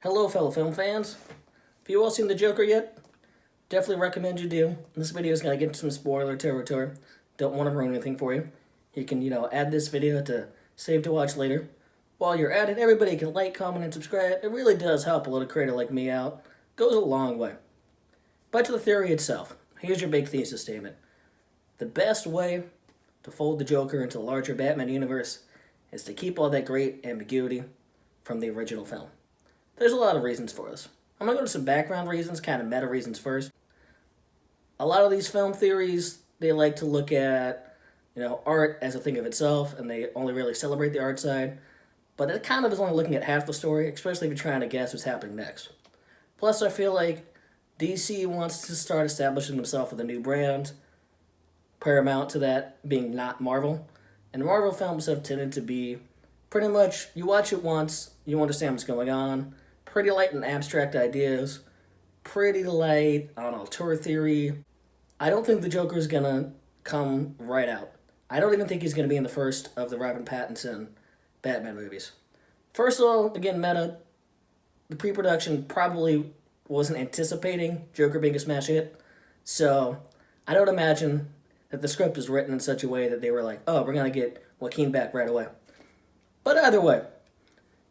Hello, fellow film fans. Have you all seen The Joker yet? Definitely recommend you do. This video is going to get into some spoiler territory. Don't want to ruin anything for you. You can, add this video to save to watch later. While you're at it, everybody can like, comment, and subscribe. It really does help a little creator like me out. Goes a long way. But to the theory itself, here's your big thesis statement. The best way to fold the Joker into the larger Batman universe is to keep all that great ambiguity from the original film. There's a lot of reasons for this. I'm going to go to some background reasons, kind of meta reasons first. A lot of these film theories, they like to look at, art as a thing of itself, and they only really celebrate the art side. But it kind of is only looking at half the story, especially if you're trying to guess what's happening next. Plus, I feel like DC wants to start establishing themselves with a new brand, paramount to that being not Marvel. And Marvel films have tended to be pretty much, you watch it once, you understand what's going on, pretty light and abstract ideas, pretty light on auteur theory. I don't think the Joker is going to come right out. I don't even think he's going to be in the first of the Robert Pattinson Batman movies. First of all, again, meta, the pre-production probably wasn't anticipating Joker being a smash hit, so I don't imagine that the script is written in such a way that they were like, oh, we're going to get Joaquin back right away. But either way,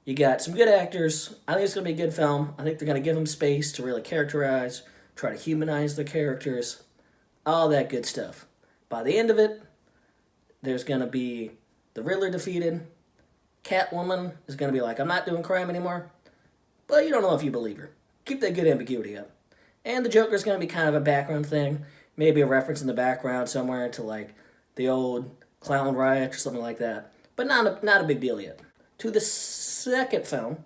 you got some good actors. I think it's going to be a good film. I think they're going to give them space to really characterize, try to humanize the characters, all that good stuff. By the end of it, there's going to be the Riddler defeated. Catwoman is going to be like, I'm not doing crime anymore. But you don't know if you believe her. Keep that good ambiguity up. And the Joker's going to be kind of a background thing. Maybe a reference in the background somewhere to like the old clown riot or something like that. But not a big deal yet. To the second film,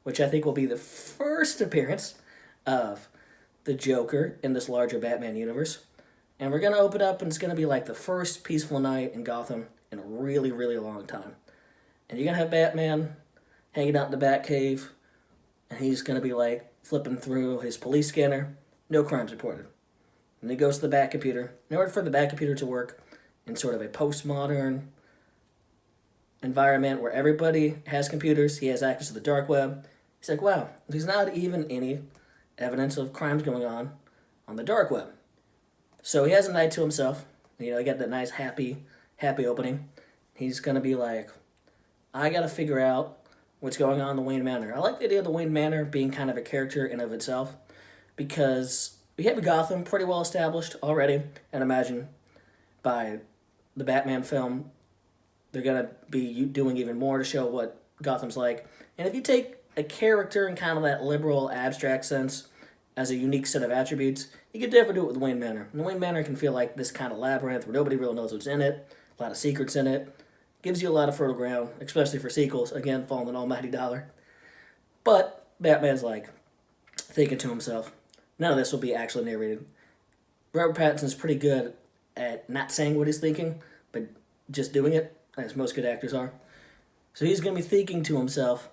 which I think will be the first appearance of the Joker in this larger Batman universe. And we're going to open up and it's going to be like the first peaceful night in Gotham in a really, really long time. And you're going to have Batman hanging out in the Batcave, and he's going to be like flipping through his police scanner. No crimes reported. And he goes to the Batcomputer. In order for the Batcomputer to work in sort of a postmodern environment where everybody has computers, he has access to the dark web. He's like, wow, there's not even any evidence of crimes going on the dark web. So he has a night to himself. He got that nice happy opening. He's gonna be like, I gotta figure out what's going on in the Wayne Manor. I like the idea of the Wayne Manor being kind of a character in of itself, because we have Gotham pretty well established already, and imagine by the Batman film they're going to be doing even more to show what Gotham's like. And if you take a character in kind of that liberal, abstract sense as a unique set of attributes, you could definitely do it with Wayne Manor. And the Wayne Manor can feel like this kind of labyrinth where nobody really knows what's in it, a lot of secrets in it. Gives you a lot of fertile ground, especially for sequels. Again, falling an almighty dollar. But Batman's like thinking to himself, none of this will be actually narrated. Robert Pattinson's pretty good at not saying what he's thinking, but just doing it, as most good actors are. So he's going to be thinking to himself,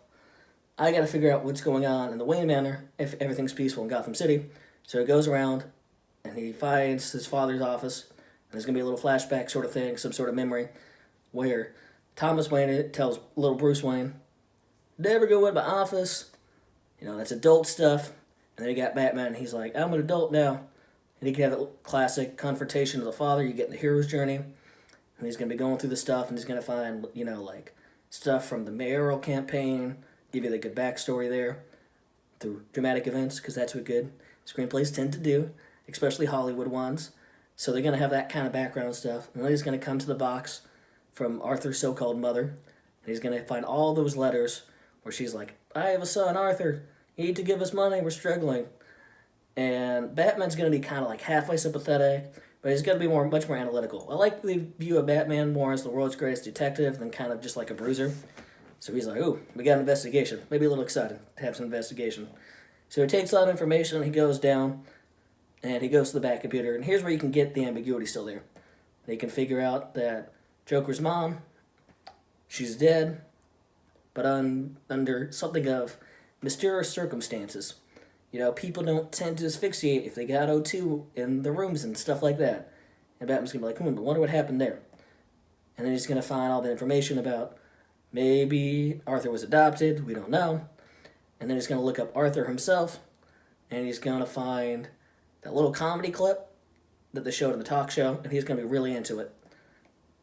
I got to figure out what's going on in the Wayne Manor if everything's peaceful in Gotham City. So he goes around and he finds his father's office, and there's going to be a little flashback sort of thing, some sort of memory, where Thomas Wayne tells little Bruce Wayne, never go in my office. That's adult stuff. And then you got Batman, and he's like, I'm an adult now. And he can have the classic confrontation of the father. You get in the hero's journey. And he's going to be going through the stuff, and he's going to find, like stuff from the mayoral campaign, give you the good backstory there through dramatic events, because that's what good screenplays tend to do, especially Hollywood ones. So they're going to have that kind of background stuff. And then he's going to come to the box from Arthur's so-called mother, and he's going to find all those letters where she's like, I have a son, Arthur. You need to give us money. We're struggling. And Batman's going to be kind of like halfway sympathetic, but he's going to be much more analytical. I like the view of Batman more as the world's greatest detective than kind of just like a bruiser. So he's like, ooh, we got an investigation. Maybe a little excited to have some investigation. So he takes all that information, he goes down, and he goes to the Batcomputer. And here's where you can get the ambiguity still there. They can figure out that Joker's mom, she's dead, but under something of mysterious circumstances. People don't tend to asphyxiate if they got O2 in the rooms and stuff like that. And Batman's going to be like, but wonder what happened there. And then he's going to find all the information about maybe Arthur was adopted, we don't know. And then he's going to look up Arthur himself, and he's going to find that little comedy clip that they showed in the talk show, and he's going to be really into it.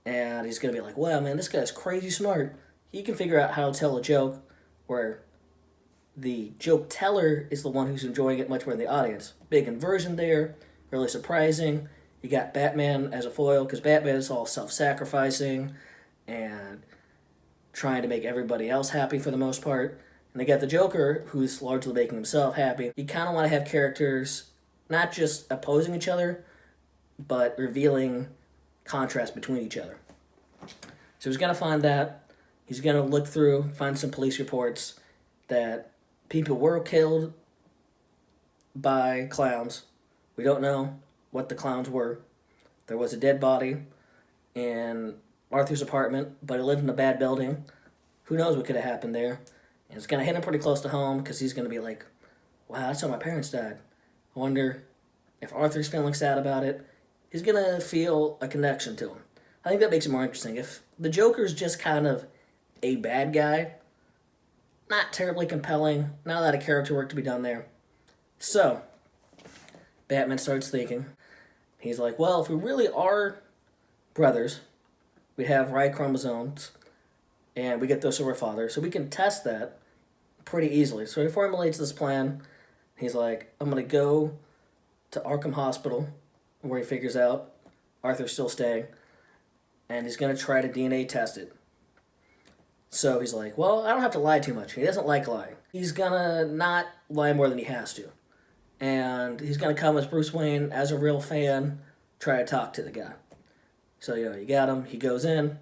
And he's going to be like, wow, man, this guy's crazy smart. He can figure out how to tell a joke where the joke teller is the one who's enjoying it much more than the audience. Big inversion there, really surprising. You got Batman as a foil, because Batman is all self-sacrificing and trying to make everybody else happy for the most part. And they got the Joker, who's largely making himself happy. You kind of want to have characters not just opposing each other, but revealing contrast between each other. So he's going to find that. He's going to look through, find some police reports that people were killed by clowns. We don't know what the clowns were. There was a dead body in Arthur's apartment, but he lived in a bad building. Who knows what could have happened there? And it's going to hit him pretty close to home because he's going to be like, wow, that's how my parents died. I wonder if Arthur's feeling sad about it. He's going to feel a connection to him. I think that makes it more interesting. If the Joker's just kind of a bad guy, not terribly compelling, not a lot of character work to be done there. So, Batman starts thinking. He's like, well, if we really are brothers, we have Y chromosomes, and we get those from our father, so we can test that pretty easily. So he formulates this plan. He's like, I'm going to go to Arkham Hospital, where he figures out Arthur's still staying, and he's going to try to DNA test it. So he's like, well, I don't have to lie too much. He doesn't like lying. He's going to not lie more than he has to. And he's going to come as Bruce Wayne, as a real fan, try to talk to the guy. So, you got him. He goes in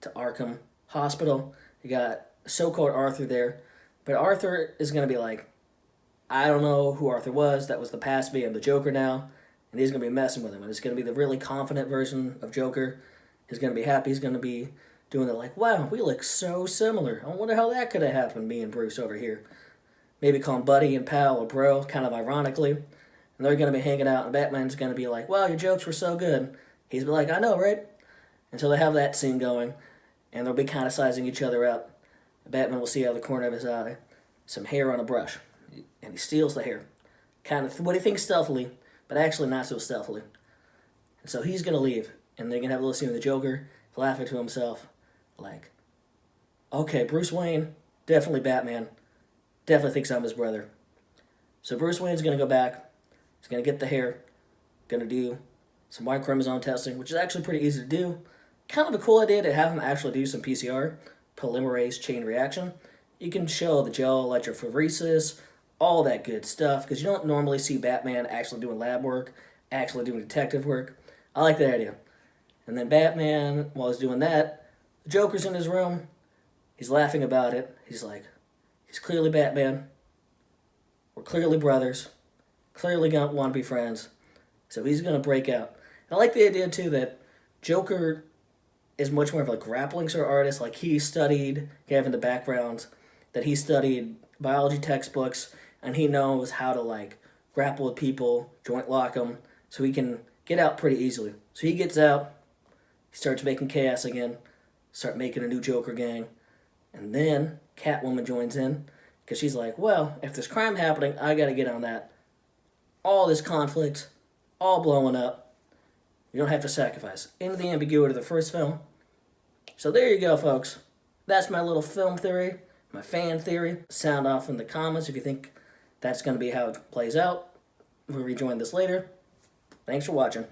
to Arkham Hospital. You got so-called Arthur there. But Arthur is going to be like, I don't know who Arthur was. That was the past me. I'm the Joker now. And he's going to be messing with him. And it's going to be the really confident version of Joker. He's going to be happy. He's going to be doing it like, wow, we look so similar. I wonder how that could have happened, me and Bruce over here. Maybe call him buddy and pal or bro, kind of ironically. And they're going to be hanging out, and Batman's going to be like, wow, your jokes were so good. He's be like, I know, right? And so they have that scene going, and they'll be kind of sizing each other up. Batman will see out of the corner of his eye some hair on a brush, and he steals the hair. Kind of what he thinks stealthily, but actually not so stealthily. And so he's going to leave, and they're going to have a little scene with the Joker, laughing to himself, like, okay, Bruce Wayne, definitely Batman, definitely thinks I'm his brother. So Bruce Wayne's going to go back, he's going to get the hair, going to do some Y chromosome testing, which is actually pretty easy to do. Kind of a cool idea to have him actually do some PCR, polymerase chain reaction. You can show the gel electrophoresis, all that good stuff, because you don't normally see Batman actually doing lab work, actually doing detective work. I like that idea. And then Batman, while he's doing that, the Joker's in his room. He's laughing about it. He's like, he's clearly Batman. We're clearly brothers. Clearly gonna want to be friends. So he's going to break out. And I like the idea, too, that Joker is much more of a grappling sort of artist. Like, he studied, having the background, that he studied biology textbooks, and he knows how to, like, grapple with people, joint lock them, so he can get out pretty easily. So he gets out, he starts making chaos again, start making a new Joker gang, and then Catwoman joins in, because she's like, well, if there's crime happening, I gotta get on that. All this conflict, all blowing up. You don't have to sacrifice. Into the ambiguity of the first film. So there you go, folks. That's my little film theory, my fan theory. Sound off in the comments if you think that's going to be how it plays out. We'll rejoin this later. Thanks for watching.